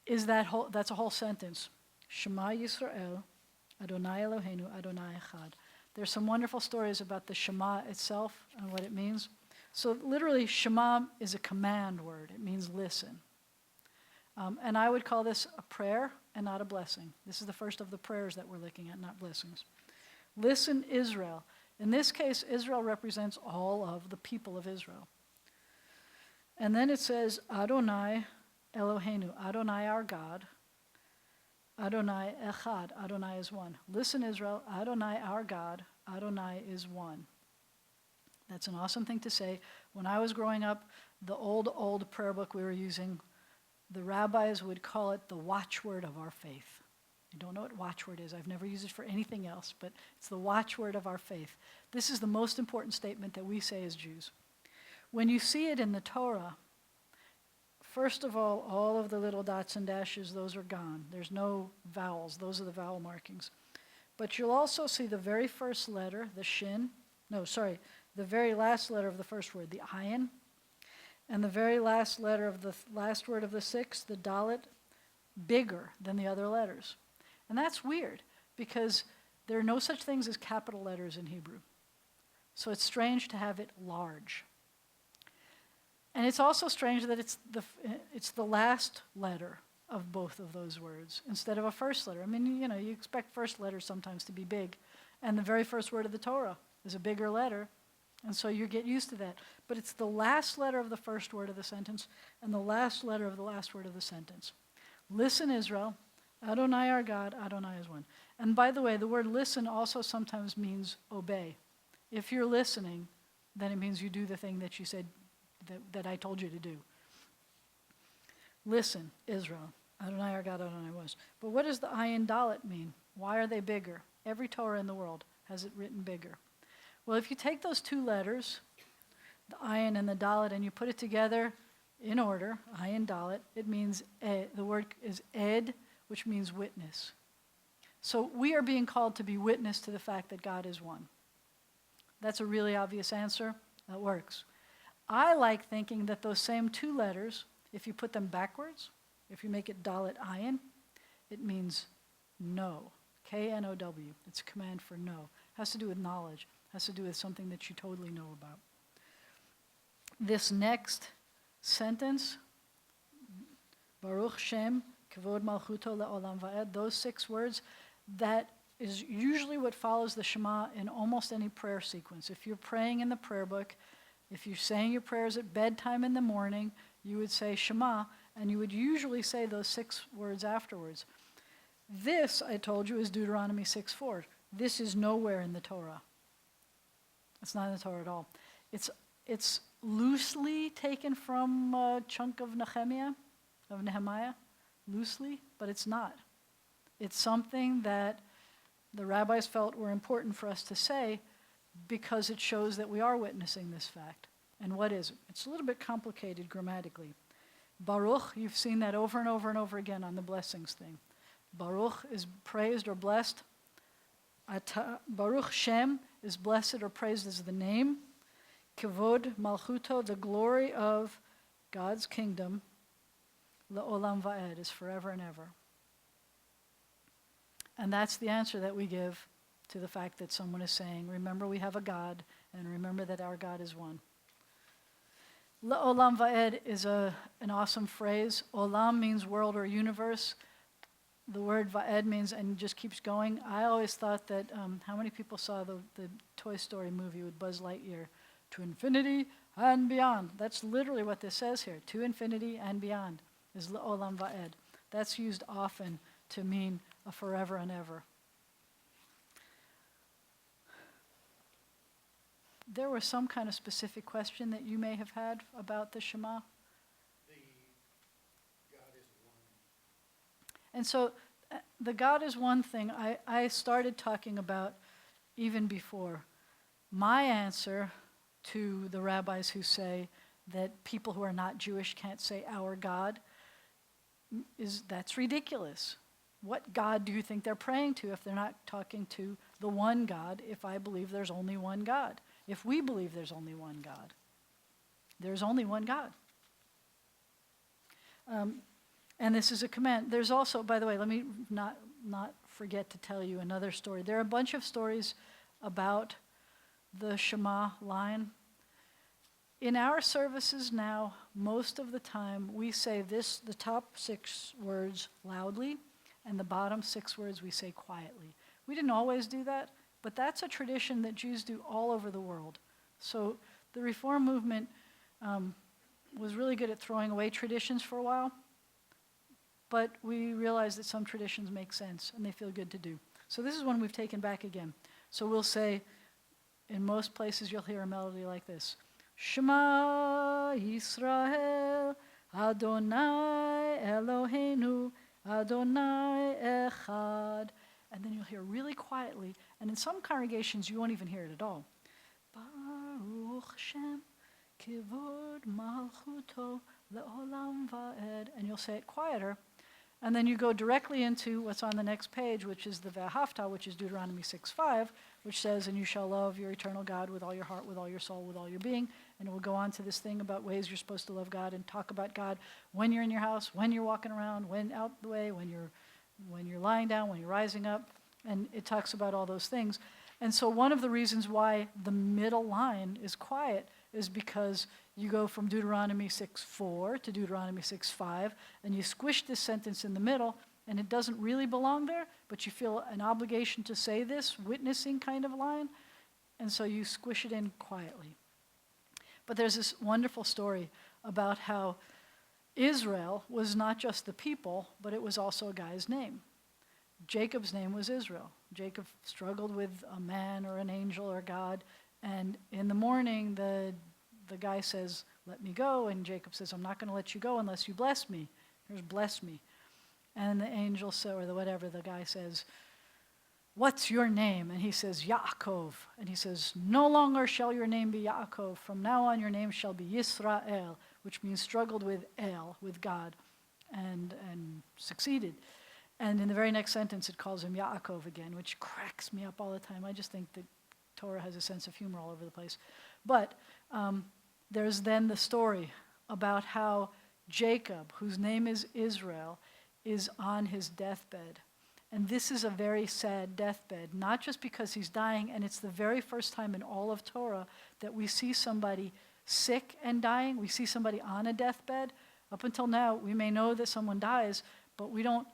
is that's a whole sentence. Shema Yisrael, Adonai Eloheinu, Adonai Echad. There's some wonderful stories about the Shema itself and what it means. So literally, Shema is a command word. It means listen. And I would call this a prayer and not a blessing. This is the first of the prayers that we're looking at, not blessings. Listen, Israel. In this case, Israel represents all of the people of Israel. And then it says, Adonai Eloheinu, Adonai our God, Adonai Echad, Adonai is one. Listen, Israel, Adonai our God, Adonai is one. That's an awesome thing to say. When I was growing up, the old prayer book we were using, the rabbis would call it the watchword of our faith. I don't know what watchword is. I've never used it for anything else, but it's the watchword of our faith. This is the most important statement that we say as Jews. When you see it in the Torah, first of all of the little dots and dashes, those are gone. There's no vowels. Those are the vowel markings. But you'll also see the very first letter, the shin, the very last letter of the first word, the ayin, and the very last letter of the last word of the 6th, the dalet, bigger than the other letters. And that's weird because there are no such things as capital letters in Hebrew. So it's strange to have it large. And it's also strange that it's the last letter of both of those words instead of a first letter. I mean, you expect first letters sometimes to be big, and the very first word of the Torah is a bigger letter, and so you get used to that. But it's the last letter of the first word of the sentence and the last letter of the last word of the sentence. Listen, Israel, Adonai our God, Adonai is one. And by the way, the word listen also sometimes means obey. If you're listening, then it means you do the thing that you said, that I told you to do. Listen, Israel, Adonai our God, Adonai was. But what does the ayin dalet mean? Why are they bigger? Every Torah in the world has it written bigger. Well, if you take those two letters, the ayin and the dalet, and you put it together in order, ayin dalet, it means, the word is ed, which means witness. So we are being called to be witness to the fact that God is one. That's a really obvious answer. That works. I like thinking that those same two letters, if you put them backwards, if you make it dalet ayin, it means know. K-N-O-W. It's a command for know. Has to do with knowledge. Has to do with something that you totally know about. This next sentence, Baruch Shem, Kavod Malchuto Le'olam Va'ed, those 6 words, that is usually what follows the Shema in almost any prayer sequence. If you're praying in the prayer book, if you're saying your prayers at bedtime in the morning, you would say Shema, and you would usually say those 6 words afterwards. This, I told you, is Deuteronomy 6:4. This is nowhere in the Torah. It's not in the Torah at all. It's loosely taken from a chunk of Nehemiah, loosely, but it's not. It's something that the rabbis felt were important for us to say because it shows that we are witnessing this fact. And what is it? It's a little bit complicated grammatically. Baruch, you've seen that over and over and over again on the blessings thing. Baruch is praised or blessed. Baruch Shem is blessed or praised as the name. Kavod Malchuto, the glory of God's kingdom. Le'olam va'ed is forever and ever. And that's the answer that we give to the fact that someone is saying, remember we have a God, and remember that our God is one. Le'olam va'ed is an awesome phrase. Olam means world or universe. The word va'ed means, and just keeps going. I always thought that, how many people saw the Toy Story movie with Buzz Lightyear? To infinity and beyond. That's literally what this says here. To infinity and beyond is le'olam va'ed. That's used often to mean a forever and ever. There was some kind of specific question that you may have had about the Shema. God is one. And so the God is one thing I started talking about even before. My answer to the rabbis who say that people who are not Jewish can't say our God is that's ridiculous. What God do you think they're praying to if they're not talking to the one God, if I believe there's only one God? If we believe there's only one God, there's only one God. And this is a command. There's also, by the way, let me not forget to tell you another story. There are a bunch of stories about the Shema line. In our services now, most of the time, we say the top 6 words loudly, and the bottom 6 words we say quietly. We didn't always do that, but that's a tradition that Jews do all over the world. So the Reform movement was really good at throwing away traditions for a while, but we realized that some traditions make sense, and they feel good to do. So this is one we've taken back again. So we'll say, in most places you'll hear a melody like this. Shema Yisrael, Adonai Eloheinu, Adonai Echad. And then you'll hear really quietly, and in some congregations you won't even hear it at all. Baruch Shem, Kivod Malchuto, Le'olam Va'ed. And you'll say it quieter. And then you go directly into what's on the next page, which is the V'ahavta, which is Deuteronomy 6:5, which says, and you shall love your eternal God with all your heart, with all your soul, with all your being. And it will go on to this thing about ways you're supposed to love God and talk about God when you're in your house, when you're walking around, when out the way, when you're lying down, when you're rising up. And it talks about all those things. And so one of the reasons why the middle line is quiet is because you go from Deuteronomy 6:4 to Deuteronomy 6:5, and you squish this sentence in the middle, and it doesn't really belong there, but you feel an obligation to say this, witnessing kind of line, and so you squish it in quietly. But there's this wonderful story about how Israel was not just the people, but it was also a guy's name. Jacob's name was Israel. Jacob struggled with a man or an angel or God, and in the morning the guy says, "Let me go," and Jacob says, "I'm not going to let you go unless you bless me. Here's bless me." And the angel said, or the guy says, "What's your name?" And he says, "Yaakov." And he says, "No longer shall your name be Yaakov. From now on your name shall be Yisrael," which means struggled with El, with God, and succeeded. And in the very next sentence, it calls him Yaakov again, which cracks me up all the time. I just think that Torah has a sense of humor all over the place. But there's then the story about how Jacob, whose name is Israel, is on his deathbed. And this is a very sad deathbed, not just because he's dying, and it's the very first time in all of Torah that we see somebody sick and dying. We see somebody on a deathbed. Up until now, we may know that someone dies, but we aren't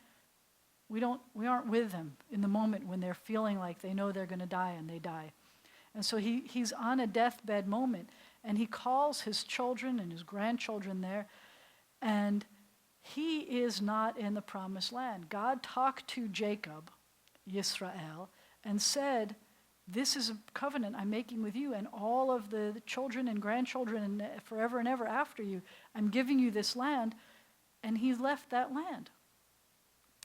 with them in the moment when they're feeling like they know they're going to die and they die. And so he's on a deathbed moment, and he calls his children and his grandchildren there, and he is not in the promised land. God talked to Jacob, Yisrael, and said, "This is a covenant I'm making with you and all of the children and grandchildren and forever and ever after you. I'm giving you this land." And he left that land.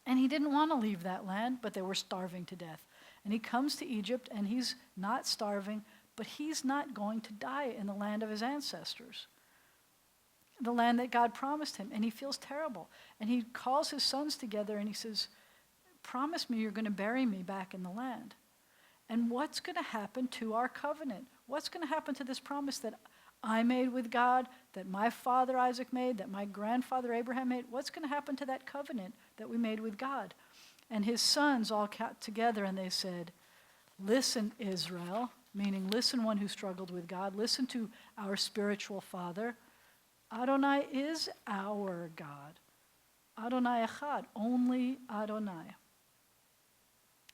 And he didn't want to leave that land, but they were starving to death. And he comes to Egypt, and he's not starving, but he's not going to die in the land of his ancestors, the land that God promised him. And he feels terrible. And he calls his sons together, and he says, "Promise me you're going to bury me back in the land." And what's going to happen to our covenant? What's going to happen to this promise that I made with God, that my father Isaac made, that my grandfather Abraham made? What's going to happen to that covenant that we made with God? And his sons all got together and they said, "Listen, Israel," meaning listen, one who struggled with God. Listen to our spiritual father. Adonai is our God. Adonai Echad, only Adonai.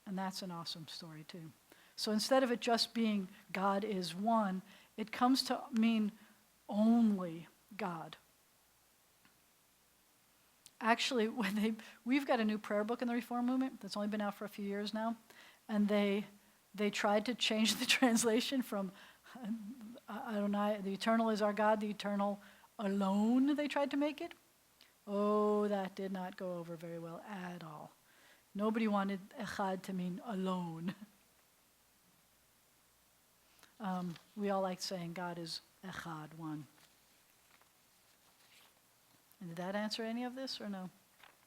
And that's an awesome story too. So instead of it just being God is one, it comes to mean only God. Actually, we've got a new prayer book in the Reform movement that's only been out for a few years now, and they tried to change the translation from Adonai, the eternal is our God, the eternal alone, they tried to make it. Oh, that did not go over very well at all. Nobody wanted Echad to mean alone. We all like saying God is Echad, one. And did that answer any of this or no?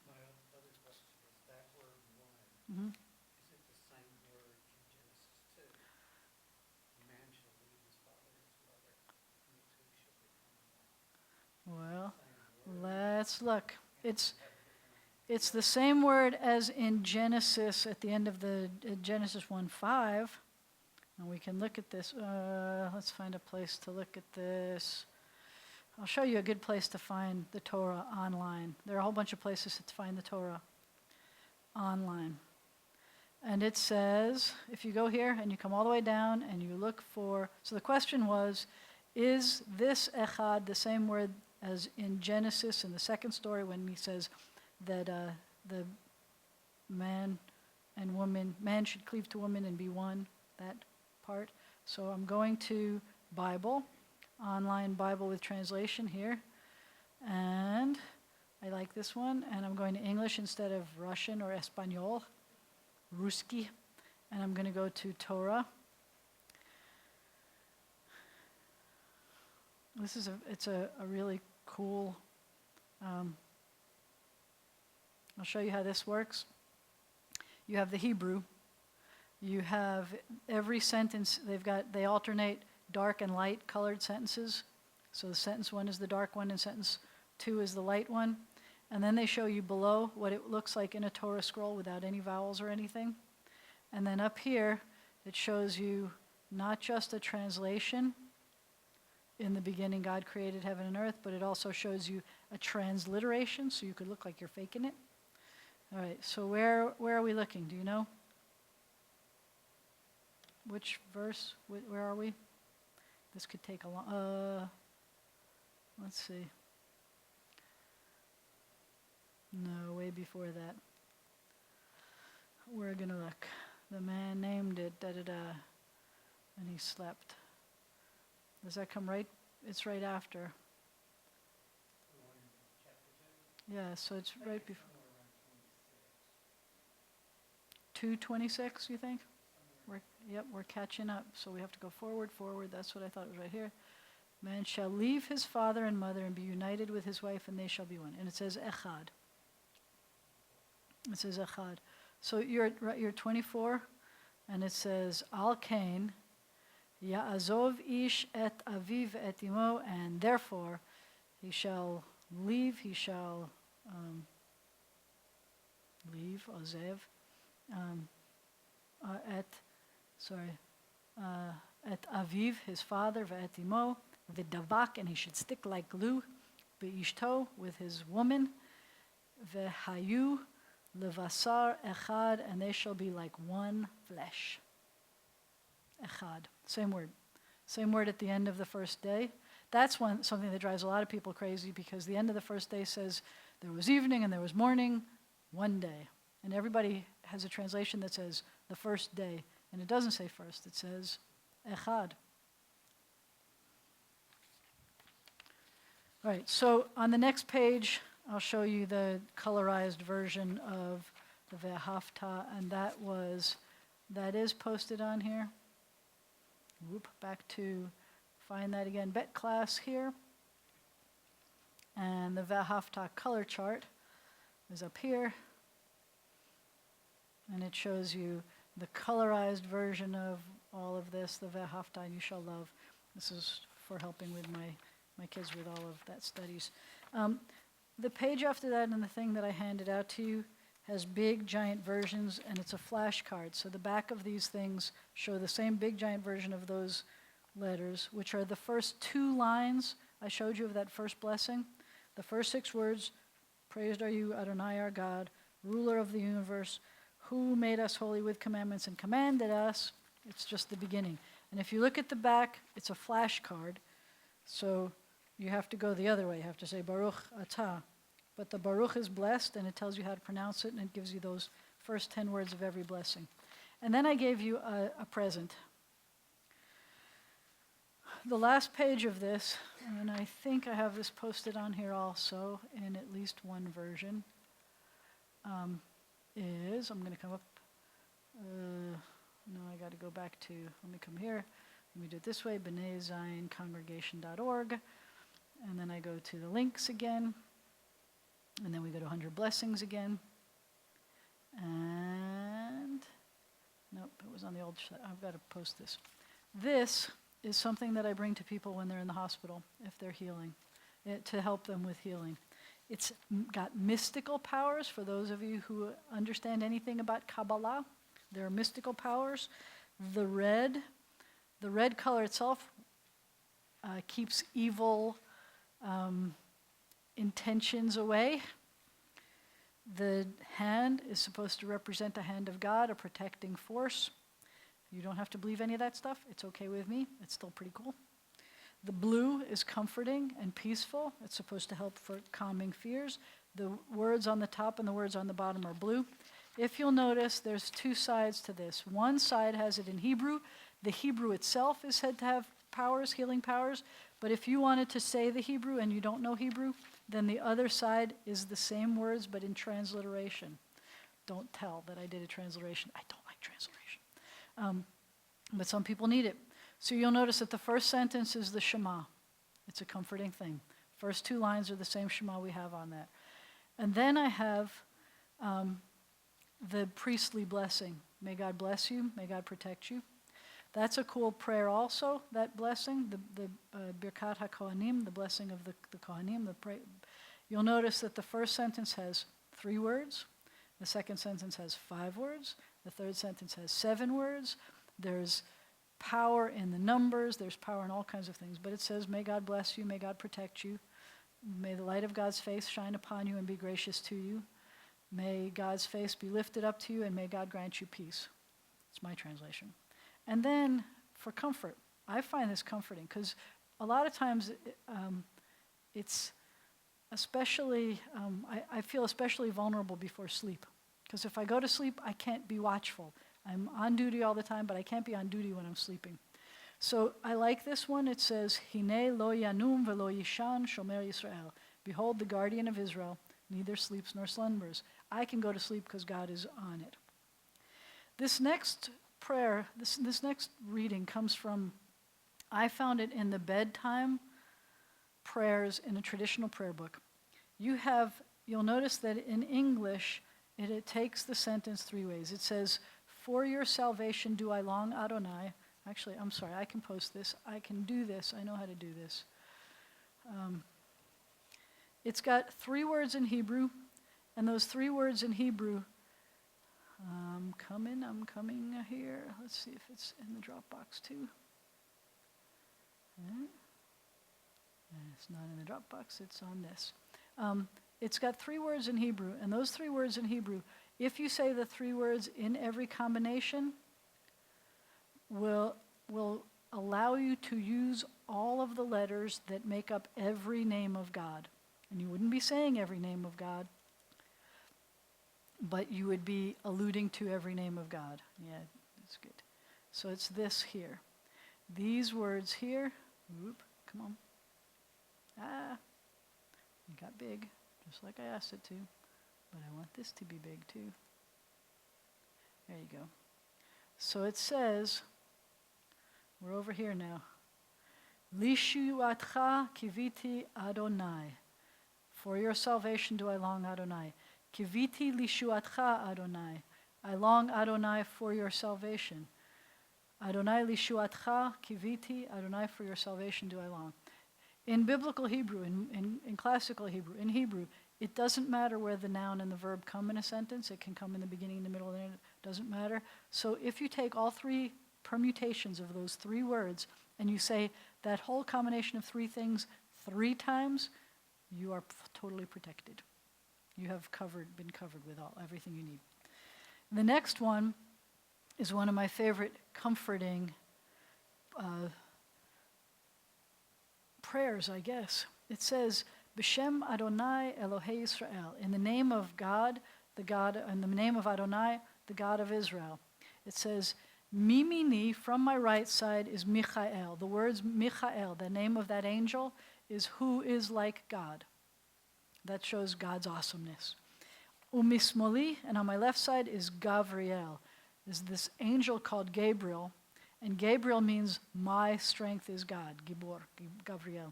My other question is that word one, Mm-hmm. is it the same word in Genesis 2? A man shall leave his father and his mother, and the two shall become one. Well, Same word. let's look. It's the same word as in Genesis at the end of the Genesis 1:5. And we can look at this. Let's find a place to look at this. I'll show you a good place to find the Torah online. There are a whole bunch of places to find the Torah online. And it says, if you go here and you come all the way down and you look for, so the question was, is this Echad the same word as in Genesis in the second story when he says that the man and woman, man should cleave to woman and be one, that part. So I'm going to Bible, online Bible with translation here, and I like this one, and I'm going to English instead of Russian or Espanol, Ruski, and I'm going to go to Torah. It's a really cool, I'll show you how this works. You have the Hebrew. You have every sentence, they alternate dark and light colored sentences. So the sentence 1 is the dark one and sentence 2 is the light one. And then they show you below what it looks like in a Torah scroll without any vowels or anything. And then up here, it shows you not just a translation, in the beginning God created heaven and earth, but it also shows you a transliteration, so you could look like you're faking it. All right, so where are we looking? Do you know? Which verse? Where are we? This could take a long... let's see. No, way before that. We're going to look. The man named it, da-da-da, and he slept. Does that come right? It's right after. The one in chapter 2? Yeah, so it's I think right it's before. somewhere around 26. 2:26, you think? Somewhere. We're catching up. So we have to go forward. That's what I thought was right here. Man shall leave his father and mother and be united with his wife, and they shall be one. And it says echad. It says echad. So you're 24, and it says al kain ya'azov ish et aviv et imo, and therefore he shall leave. He shall leave ozev et aviv, his father, ve'et imo, v'davak, and he should stick like glue, be'ishto, with his woman, ve'hayu levasar echad, and they shall be like one flesh. Echad, same word at the end of the first day. That's something that drives a lot of people crazy, because the end of the first day says there was evening and there was morning, one day. And everybody has a translation that says the first day, and it doesn't say first, it says echad. All right, so on the next page, I'll show you the colorized version of the Ve'ahavta, and that is posted on here. Back to find that again. Bet class here. And the Ve'ahavta color chart is up here. And it shows you the colorized version of all of this, the Ve'ahavta, and you shall love. This is for helping with my kids with all of that studies. The page after that and the thing that I handed out to you has big, giant versions, and it's a flashcard. So the back of these things show the same big, giant version of those letters, which are the first 2 lines I showed you of that first blessing. The first 6 words, praised are you, Adonai our God, ruler of the universe, who made us holy with commandments and commanded us. It's just the beginning. And if you look at the back, it's a flashcard. So you have to go the other way. You have to say Baruch Atah. But the Baruch is blessed, and it tells you how to pronounce it, and it gives you those first 10 words of every blessing. And then I gave you a present. The last page of this, and I think I have this posted on here also in at least one version, is, I'm going to come up, no, I got to go back to, let me come here. Let me do it this way, b'nai-zion-congregation.org. And then I go to the links again. And then we go to 100 blessings again. And, nope, it was on the old, I've got to post this. This is something that I bring to people when they're in the hospital, if they're healing, to help them with healing. It's got mystical powers for those of you who understand anything about Kabbalah. There are mystical powers. The red color itself keeps evil intentions away. The hand is supposed to represent the hand of God, a protecting force. You don't have to believe any of that stuff. It's okay with me. It's still pretty cool. The blue is comforting and peaceful. It's supposed to help for calming fears. The words on the top and the words on the bottom are blue. If you'll notice, there's 2 sides to this. One side has it in Hebrew. The Hebrew itself is said to have powers, healing powers. But if you wanted to say the Hebrew and you don't know Hebrew, then the other side is the same words but in transliteration. Don't tell that I did a transliteration. I don't like transliteration. But some people need it. So you'll notice that the first sentence is the Shema. It's a comforting thing. First 2 lines are the same Shema we have on that. And then I have the priestly blessing. May God bless you. May God protect you. That's a cool prayer also, that blessing, the Birkat HaKohanim, the blessing of the Kohanim. You'll notice that the first sentence has 3 words. The second sentence has 5 words. The third sentence has 7 words. There's power in the numbers. There's power in all kinds of things. But it says, may God bless you. May God protect you. May the light of God's face shine upon you and be gracious to you. May God's face be lifted up to you, and may God grant you peace. It's my translation. And then for comfort, I find this comforting because a lot of times it's especially, I feel especially vulnerable before sleep. Because if I go to sleep, I can't be watchful. I'm on duty all the time, but I can't be on duty when I'm sleeping. So I like this one. It says, Hine lo yanum velo yishan shomer Yisrael. Behold, the guardian of Israel neither sleeps nor slumbers. I can go to sleep because God is on it. This next prayer, this next reading comes from, I found it in the bedtime prayers in a traditional prayer book. You'll notice that in English, it takes the sentence three ways. It says, for your salvation do I long, Adonai. Actually, I'm sorry, I can post this. I can do this. I know how to do this. It's got three words in Hebrew, and those three words in Hebrew, I'm coming here. Let's see if it's in the Dropbox too. It's not in the Dropbox, it's on this. It's got three words in Hebrew, and those three words in Hebrew, if you say the three words in every combination, will allow you to use all of the letters that make up every name of God. And you wouldn't be saying every name of God, but you would be alluding to every name of God. Yeah, that's good. So it's this here. These words here, come on. It got big, just like I asked it to, but I want this to be big too. There you go. So it says, we're over here now. Lishuatcha kiviti Adonai. For your salvation do I long, Adonai. Kiviti lishuatcha Adonai. I long, Adonai, for your salvation. Adonai lishuatcha kiviti, Adonai, for your salvation do I long. In biblical Hebrew, in classical Hebrew, in Hebrew, it doesn't matter where the noun and the verb come in a sentence. It can come in the beginning, in the middle, and the end. It doesn't matter. So if you take all three permutations of those three words and you say that whole combination of three things 3 times, you are totally protected. You have been covered with everything you need. The next one is one of my favorite comforting prayers, I guess. It says, B'Shem Adonai Elohei Yisrael, in the name of God, in the name of Adonai, the God of Israel. It says, Mimini, from my right side, is Michael. The words Michael, the name of that angel, is who is like God. That shows God's awesomeness. Umismoli, and on my left side is Gavriel. There's this angel called Gabriel, and Gabriel means my strength is God, Gibor, Gavriel.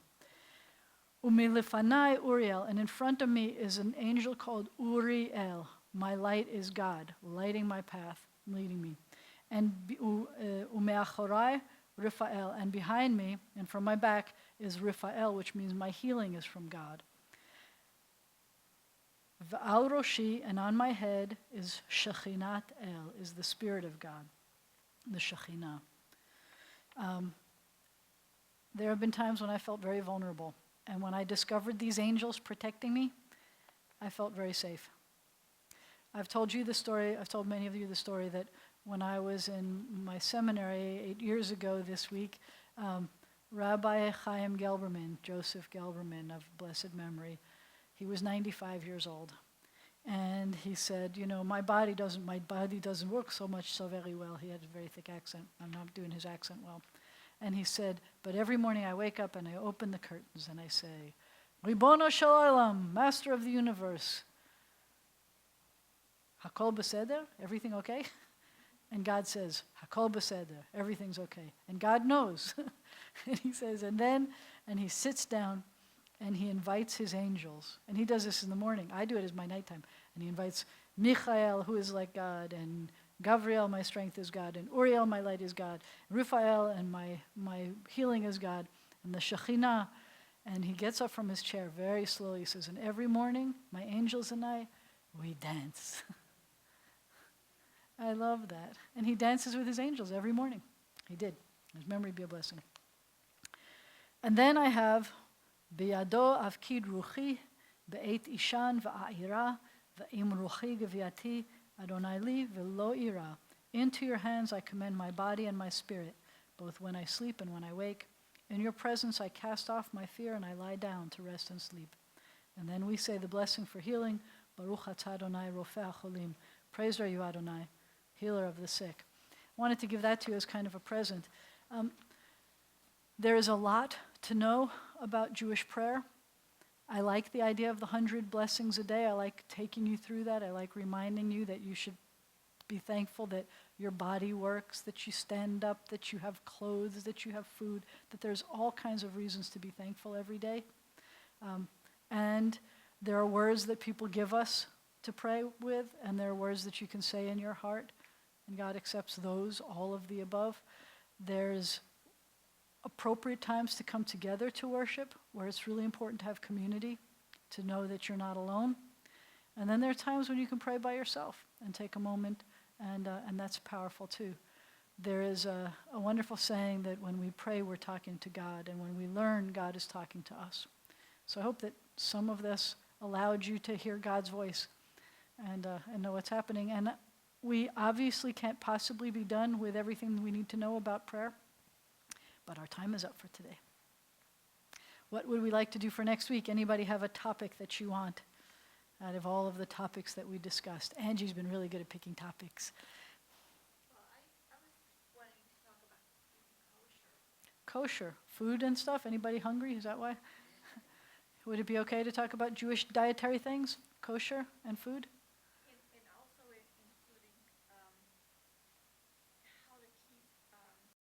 Umilifanai Uriel, and in front of me is an angel called Uriel. My light is God, lighting my path, leading me. And umeachorai Raphael, and behind me, and from my back, is Raphael, which means my healing is from God. V'al roshi, and on my head is Shekhinat El, is the Spirit of God, the Shekhinah. There have been times when I felt very vulnerable, and when I discovered these angels protecting me, I felt very safe. I've told you the story, I've told many of you the story that when I was in my seminary 8 years ago this week, Rabbi Chaim Gelberman, Joseph Gelberman of blessed memory, he was 95 years old. And he said, my body doesn't work so very well. He had a very thick accent. I'm not doing his accent well. And he said, but every morning I wake up and I open the curtains and I say, Ribono shel olam, Master of the universe. Hakol beseder? Everything okay? And God says, Hakol beseder, everything's okay. And God knows. And he says, and he sits down and he invites his angels. And he does this in the morning. I do it as my nighttime. And he invites Michael, who is like God, and Gavriel, my strength is God, and Uriel, my light is God, and Raphael, and my healing is God, and the Shekhinah. And he gets up from his chair very slowly. He says, and every morning, my angels and I, we dance. I love that. And he dances with his angels every morning. He did. His memory be a blessing. And then I have Biyado avkid ruchi, be'et ishan va'ira, ve'im ruchi geviati, Adonai li ve'lo ira. Into your hands I commend my body and my spirit, both when I sleep and when I wake. In your presence I cast off my fear and I lie down to rest and sleep. And then we say the blessing for healing, Baruch atah Adonai rofeh cholim. Praised are you, Adonai, healer of the sick. I wanted to give that to you as kind of a present. There is a lot to know about Jewish prayer. I like the idea of the 100 blessings a day. I like taking you through that. I like reminding you that you should be thankful that your body works, that you stand up, that you have clothes, that you have food, that there's all kinds of reasons to be thankful every day. And there are words that people give us to pray with, and there are words that you can say in your heart, and God accepts those, all of the above. There's appropriate times to come together to worship, where it's really important to have community, to know that you're not alone. And then there are times when you can pray by yourself and take a moment, and that's powerful too. There is a wonderful saying that when we pray, we're talking to God, and when we learn, God is talking to us. So I hope that some of this allowed you to hear God's voice and know what's happening. And we obviously can't possibly be done with everything we need to know about prayer, but our time is up for today. What would we like to do for next week? Anybody have a topic that you want out of all of the topics that we discussed? Angie's been really good at picking topics. Well, I was wanting to talk about eating kosher. Kosher, food and stuff. Anybody hungry? Is that why? Would it be okay to talk about Jewish dietary things, kosher and food?